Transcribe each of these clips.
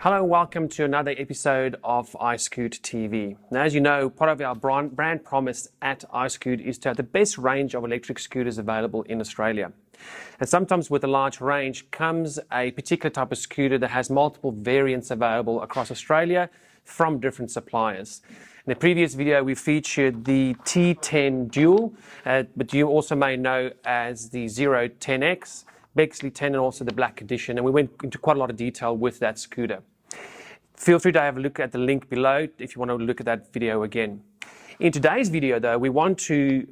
Hello and welcome to another episode of iScoot TV. Now, as you know, part of our brand promise at iScoot is to have the best range of electric scooters available in Australia. And sometimes with a large range comes a particular type of scooter that has multiple variants available across Australia from different suppliers. In the previous video, we featured the T10 Dual, but you also may know as the Zero 10X, Bexley 10, and also the Black Edition. And we went into quite a lot of detail with that scooter. Feel free to have a look at the link below if you want to look at that video again. In today's video, though, we want to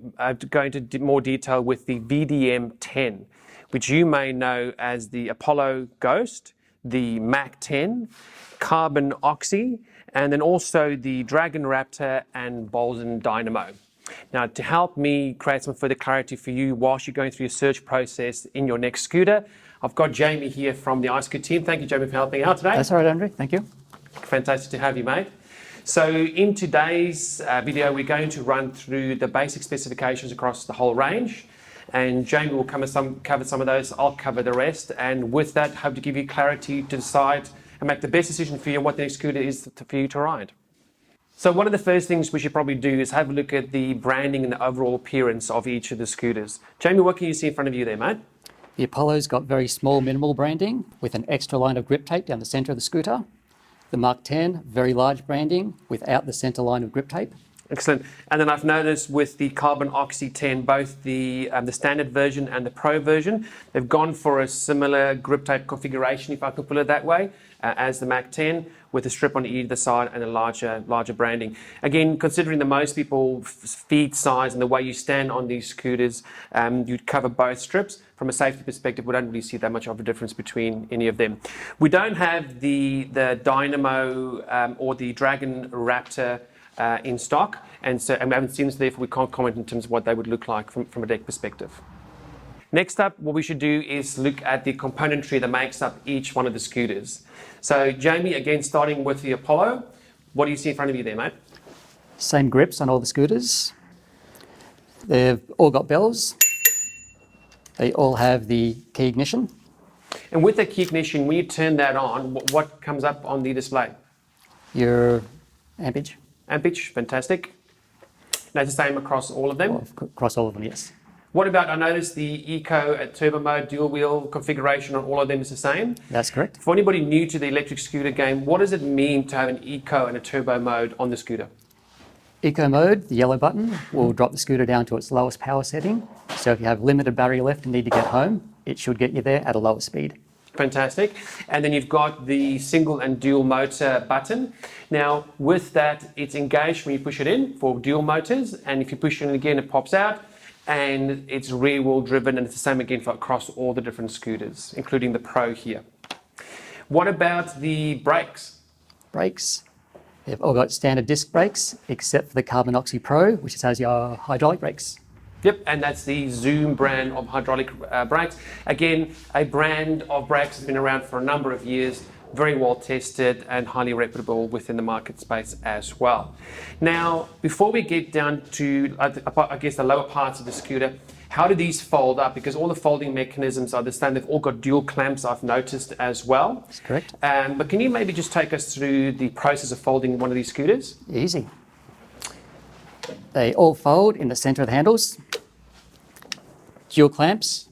go into more detail with the VDM 10, which you may know as the Apollo Ghost, the Mac 10, Carbon Oxy, and then also the Dragon Raptor and Bolzen Dynamo. Now, to help me create some further clarity for you whilst you're going through your search process in your next scooter, I've got Jamie here from the iScoot team. Thank you, Jamie, for helping out today. That's all right, Andrew. Thank you. Fantastic to have you, mate. So in today's video, we're going to run through the basic specifications across the whole range, and Jamie will cover some of those. I'll cover the rest, and with that, hope to give you clarity to decide and make the best decision for you on what the next scooter is for you to ride. So one of the first things we should probably do is have a look at the branding and the overall appearance of each of the scooters. Jamie, what can you see in front of you there, mate? The Apollo's got very small, minimal branding with an extra line of grip tape down the centre of the scooter. The Mark 10, very large branding without the centre line of grip tape. Excellent. And then I've noticed with the Carbon Oxy 10, both the standard version and the Pro version, they've gone for a similar grip tape configuration, if I could put it that way, as the Mac 10, with a strip on either side and a larger branding. Again, considering that most people feet size and the way you stand on these scooters, you'd cover both strips. From a safety perspective, we don't really see that much of a difference between any of them. We don't have the Dynamo or the Dragon Raptor in stock, and we haven't seen this, therefore we can't comment in terms of what they would look like from a deck perspective. Next up, what we should do is look at the componentry that makes up each one of the scooters. So Jamie, again, starting with the Apollo, what do you see in front of you there, mate? Same grips on all the scooters. They've all got bells. They all have the key ignition. And with the key ignition, when you turn that on, what comes up on the display? Your ampage. Ampage, fantastic. That's the same across all of them? Across all of them, yes. What about, I noticed the Eco Turbo Mode dual wheel configuration on all of them is the same? That's correct. For anybody new to the electric scooter game, what does it mean to have an Eco and a Turbo Mode on the scooter? Eco mode, the yellow button, will drop the scooter down to its lowest power setting. So if you have limited battery left and need to get home, it should get you there at a lower speed. Fantastic. And then you've got the single and dual motor button. Now, with that, it's engaged when you push it in for dual motors. And if you push it in again, it pops out. And it's rear wheel driven, and it's the same again for across all the different scooters, including the Pro here. What about the brakes? Brakes. They've all got standard disc brakes, except for the Carbon Oxy Pro, which has your hydraulic brakes. Yep, and that's the Zoom brand of hydraulic brakes. Again, a brand of brakes has been around for a number of years, very well tested and highly reputable within the market space as well. Now, before we get down to, I guess, the lower parts of the scooter, how do these fold up? Because all the folding mechanisms are the same. They've all got dual clamps, I've noticed as well. That's correct. But can you maybe just take us through the process of folding one of these scooters? Easy. They all fold in the centre of the handles. Dual clamps.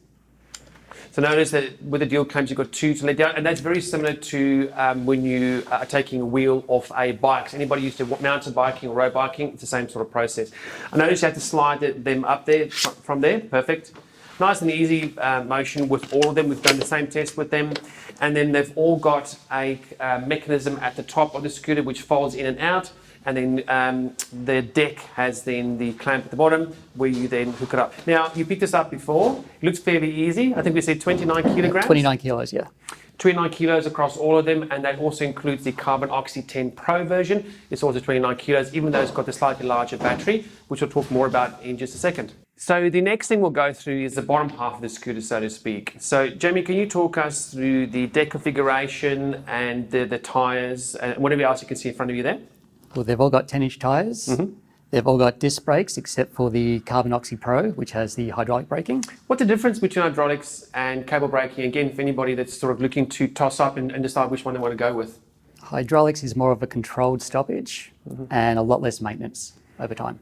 So notice that with the dual clamps, you've got two to let down, and that's very similar to when you are taking a wheel off a bike. So anybody used to mountain biking or road biking, it's the same sort of process. I noticed you have to slide them up there from there. Perfect. Nice and easy motion with all of them. We've done the same test with them. And then they've all got a mechanism at the top of the scooter which folds in and out. And then the deck has then the clamp at the bottom where you then hook it up. Now, you picked this up before. It looks fairly easy. I think we said 29 kilograms. 29 kilos, yeah. 29 kilos across all of them, and that also includes the Carbon Oxy 10 Pro version. It's also 29 kilos, even though it's got the slightly larger battery, which we'll talk more about in just a second. So the next thing we'll go through is the bottom half of the scooter, so to speak. So Jamie, can you talk us through the deck configuration and the tyres and whatever else you can see in front of you there? Well, they've all got 10-inch tyres. Mm-hmm. They've all got disc brakes except for the Carbon Oxy Pro, which has the hydraulic braking. What's the difference between hydraulics and cable braking? Again, for anybody that's sort of looking to toss up and decide which one they want to go with. Hydraulics is more of a controlled stoppage and a lot less maintenance over time.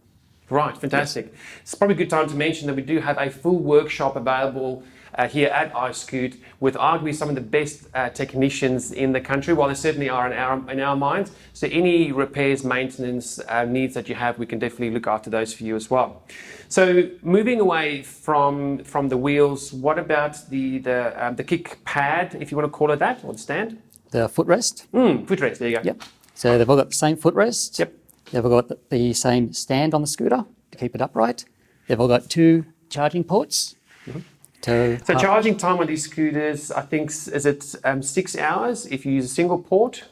Right, fantastic. It's probably a good time to mention that we do have a full workshop available here at iScoot with arguably some of the best technicians in the country. Well, there certainly are in our minds. So any repairs, maintenance needs that you have, we can definitely look after those for you as well. So moving away from the wheels, what about the kick pad, if you want to call it that, or the stand? The footrest. Footrest, there you go. Yep. So they've all got the same footrest. Yep. They've all got the same stand on the scooter to keep it upright. They've all got 2 charging ports. So charging time on these scooters, I think, is it 6 hours if you use a single port?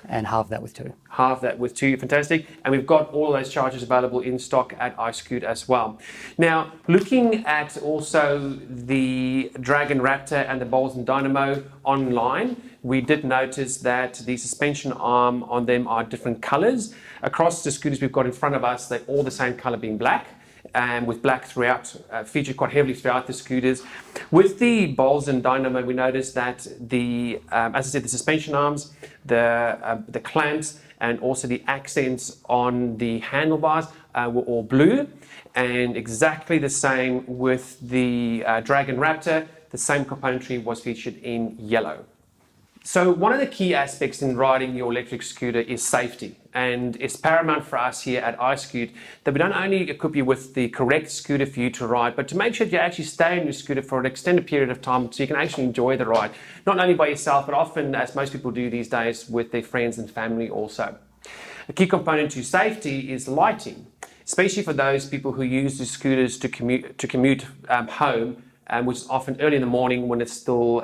And half that with 2. Half that with 2, fantastic. And we've got all of those chargers available in stock at iScoot as well. Now, looking at also the Dragon Raptor and the Bolzen Dynamo online, we did notice that the suspension arm on them are different colors. Across the scooters we've got in front of us, they're all the same color, being black, and with black throughout, featured quite heavily throughout the scooters. With the Bolzen Dynamo, we noticed that as I said, the suspension arms, the clamps, and also the accents on the handlebars were all blue, and exactly the same with the Dragon Raptor. The same componentry was featured in yellow. So one of the key aspects in riding your electric scooter is safety, and it's paramount for us here at iScoot that we don't only equip you with the correct scooter for you to ride, but to make sure that you actually stay on your scooter for an extended period of time so you can actually enjoy the ride, not only by yourself, but often, as most people do these days, with their friends and family also. A key component to safety is lighting, especially for those people who use the scooters to commute home, which is often early in the morning when it's still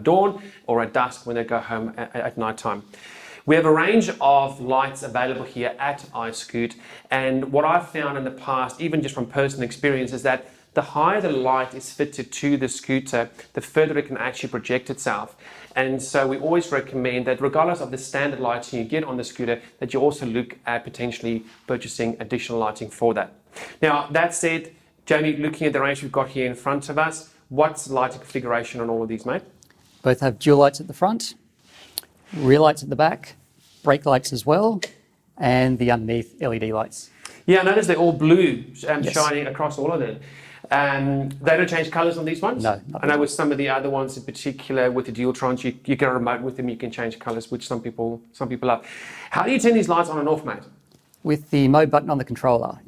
dawn, or at dusk when they go home at night time. We have a range of lights available here at iScoot, and what I've found in the past, even just from personal experience, is that the higher the light is fitted to the scooter, the further it can actually project itself. And so we always recommend that regardless of the standard lighting you get on the scooter, that you also look at potentially purchasing additional lighting for that. Now, that said, Jamie, looking at the range we've got here in front of us, what's the lighting configuration on all of these, mate? Both have dual lights at the front, rear lights at the back, brake lights as well, and the underneath LED lights. Yeah, I noticed they're all blue, Yes. shining across all of them. They don't change colours on these ones? No, not I know with some of the other ones in particular, with the Dualtrons, you get a remote with them, you can change colours, which some people love. How do you turn these lights on and off, mate? With the mode button on the controller.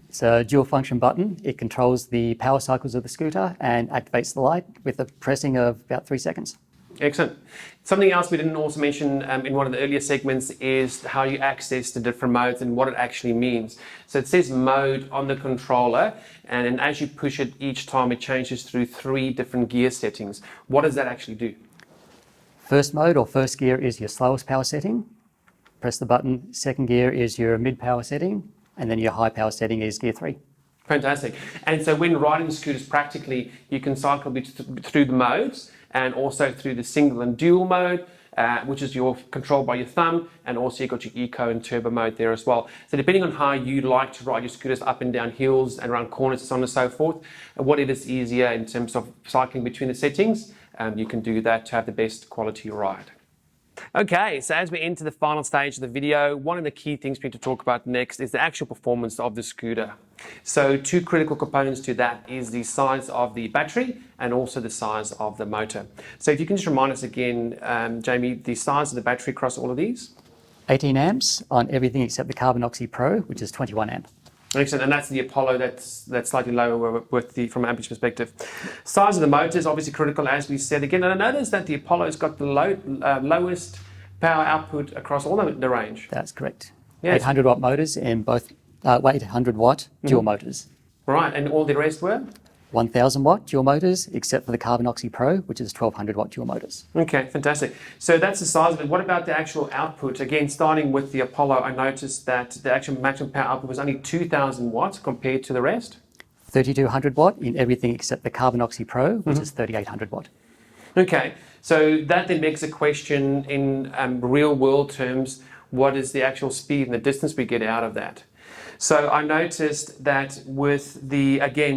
It's a dual function button. It controls the power cycles of the scooter and activates the light with a pressing of about 3 seconds. Excellent. Something else we didn't also mention in one of the earlier segments is how you access the different modes and what it actually means. So it says mode on the controller, and then as you push it each time, it changes through 3 different gear settings. What does that actually do? First mode or first gear is your slowest power setting. Press the button. Second gear is your mid power setting, and then your high power setting is gear 3. Fantastic. And so when riding scooters practically, you can cycle through the modes and also through the single and dual mode, which is your controlled by your thumb, and also you've got your eco and turbo mode there as well. So depending on how you like to ride your scooters up and down hills and around corners and so on and so forth, whatever is easier in terms of cycling between the settings, you can do that to have the best quality ride. Okay, so as we enter the final stage of the video, one of the key things we need to talk about next is the actual performance of the scooter. So 2 critical components to that is the size of the battery and also the size of the motor. So if you can just remind us again, Jamie, the size of the battery across all of these? 18 amps on everything except the Carbon Oxy Pro, which is 21 amp. Excellent, and that's the Apollo that's slightly lower from an amperage perspective. Size of the motor is obviously critical, as we said again, and I noticed that the Apollo's got the lowest power output across all the range. That's correct. Yes. 800 watt motors in both 800 watt dual motors. Right, and all the rest were? 1000 watt dual motors, except for the Carbon Oxy Pro, which is 1200 watt dual motors. Okay, fantastic. So that's the size of it. What about the actual output? Again, starting with the Apollo, I noticed that the actual maximum power output was only 2000 watts compared to the rest. 3200 watt in everything except the Carbon Oxy Pro, which is 3800 watt. Okay, so that then begs a question in real world terms, what is the actual speed and the distance we get out of that? So I noticed that with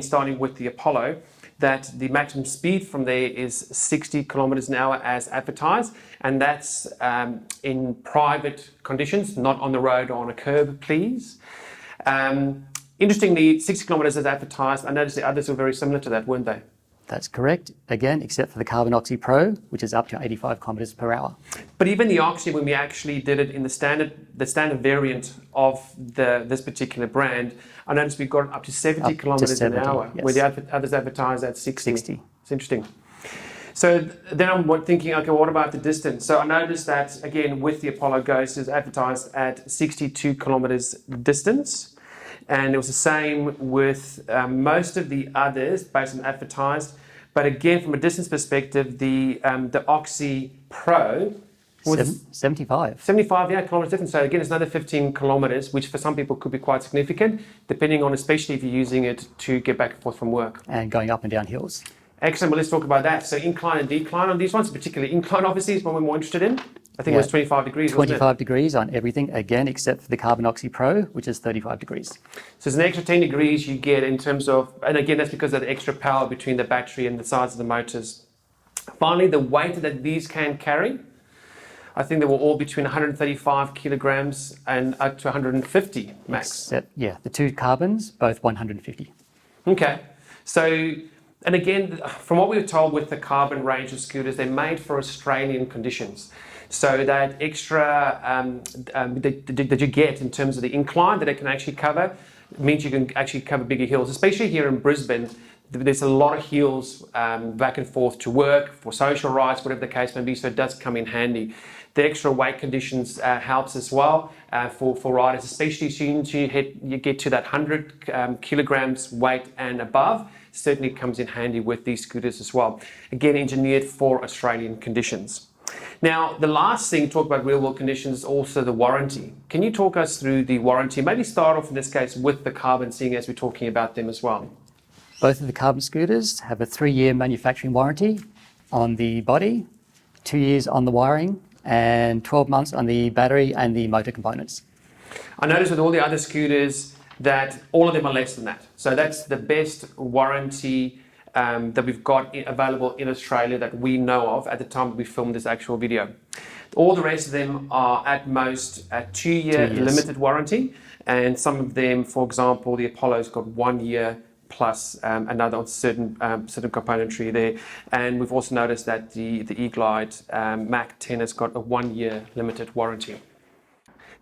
starting with the Apollo, that the maximum speed from there is 60 kilometers an hour as advertised, and that's in private conditions, not on the road or on a curb, please. Interestingly, 60 kilometers as advertised. I noticed the others were very similar to that, weren't they? That's correct, again, except for the Carbon Oxy Pro, which is up to 85 kilometers per hour. But even the Oxy, when we actually did it in the standard variant of this particular brand, I noticed we've got up to 70 kilometers an hour, yes. where the others advertise at 60. 60. It's interesting. So then I'm thinking, okay, what about the distance? So I noticed that, again, with the Apollo Ghost, it's advertised at 62 kilometers distance. And it was the same with most of the others based on advertised. But again, from a distance perspective, the Oxy Pro was 75. 75 kilometers difference. So again, it's another 15 kilometers, which for some people could be quite significant, depending on, especially if you're using it to get back and forth from work. And going up and down hills. Excellent. Well, let's talk about that. So incline and decline on these ones, particularly incline, obviously, is what we're more interested in. I think it was 25 degrees, 25 degrees on everything, again, except for the Carbon Oxy Pro, which is 35 degrees. So it's an extra 10 degrees you get in terms of, and again, that's because of the extra power between the battery and the size of the motors. Finally, the weight that these can carry, I think they were all between 135 kilograms and up to 150 max. Except, the two carbons, both 150. Okay. So, and again, from what we were told with the carbon range of scooters, they're made for Australian conditions. So that extra that you get in terms of the incline that it can actually cover means you can actually cover bigger hills, especially here in Brisbane. There's a lot of hills back and forth to work, for social rides, whatever the case may be, so it does come in handy. The extra weight conditions helps as well for riders, especially as soon as you get to that 100 kilograms weight and above. Certainly comes in handy with these scooters as well. Again, engineered for Australian conditions. Now, the last thing to talk about real world conditions is also the warranty. Can you talk us through the warranty? Maybe start off in this case with the carbon, seeing as we're talking about them as well. Both of the carbon scooters have a 3-year manufacturing warranty on the body, 2 years on the wiring, and 12 months on the battery and the motor components. I noticed with all the other scooters that all of them are less than that. So that's the best warranty that we've got available in Australia that we know of at the time we filmed this actual video. All the rest of them are at most a 2-year limited warranty, and some of them, for example, the Apollo's got 1 year plus another on certain componentry there. And we've also noticed that the E-Glide Mach 10 has got a 1 year limited warranty.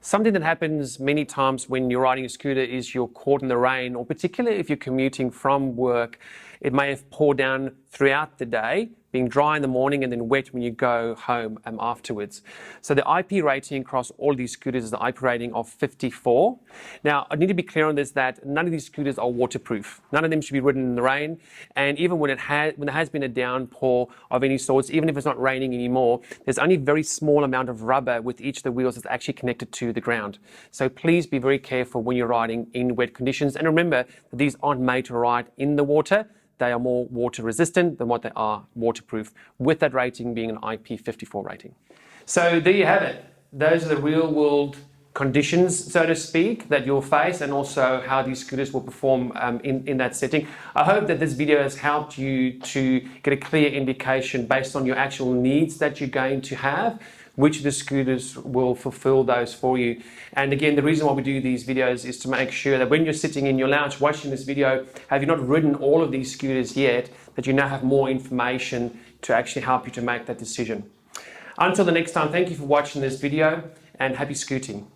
Something that happens many times when you're riding a scooter is you're caught in the rain, or particularly if you're commuting from work, it may have poured down throughout the day, being dry in the morning and then wet when you go home afterwards. So the IP rating across all these scooters is the IP rating of 54. Now, I need to be clear on this that none of these scooters are waterproof. None of them should be ridden in the rain. And even when there has been a downpour of any sorts, even if it's not raining anymore, there's only a very small amount of rubber with each of the wheels that's actually connected to the ground. So please be very careful when you're riding in wet conditions. And remember that these aren't made to ride in the water. They are more water resistant than what they are waterproof, with that rating being an IP54 rating. So there you have it. Those are the real world conditions, so to speak, that you'll face, and also how these scooters will perform in that setting. I hope that this video has helped you to get a clear indication based on your actual needs that you're going to have, which of the scooters will fulfill those for you. And again, the reason why we do these videos is to make sure that when you're sitting in your lounge watching this video, have you not ridden all of these scooters yet, that you now have more information to actually help you to make that decision. Until the next time, thank you for watching this video, and happy scooting.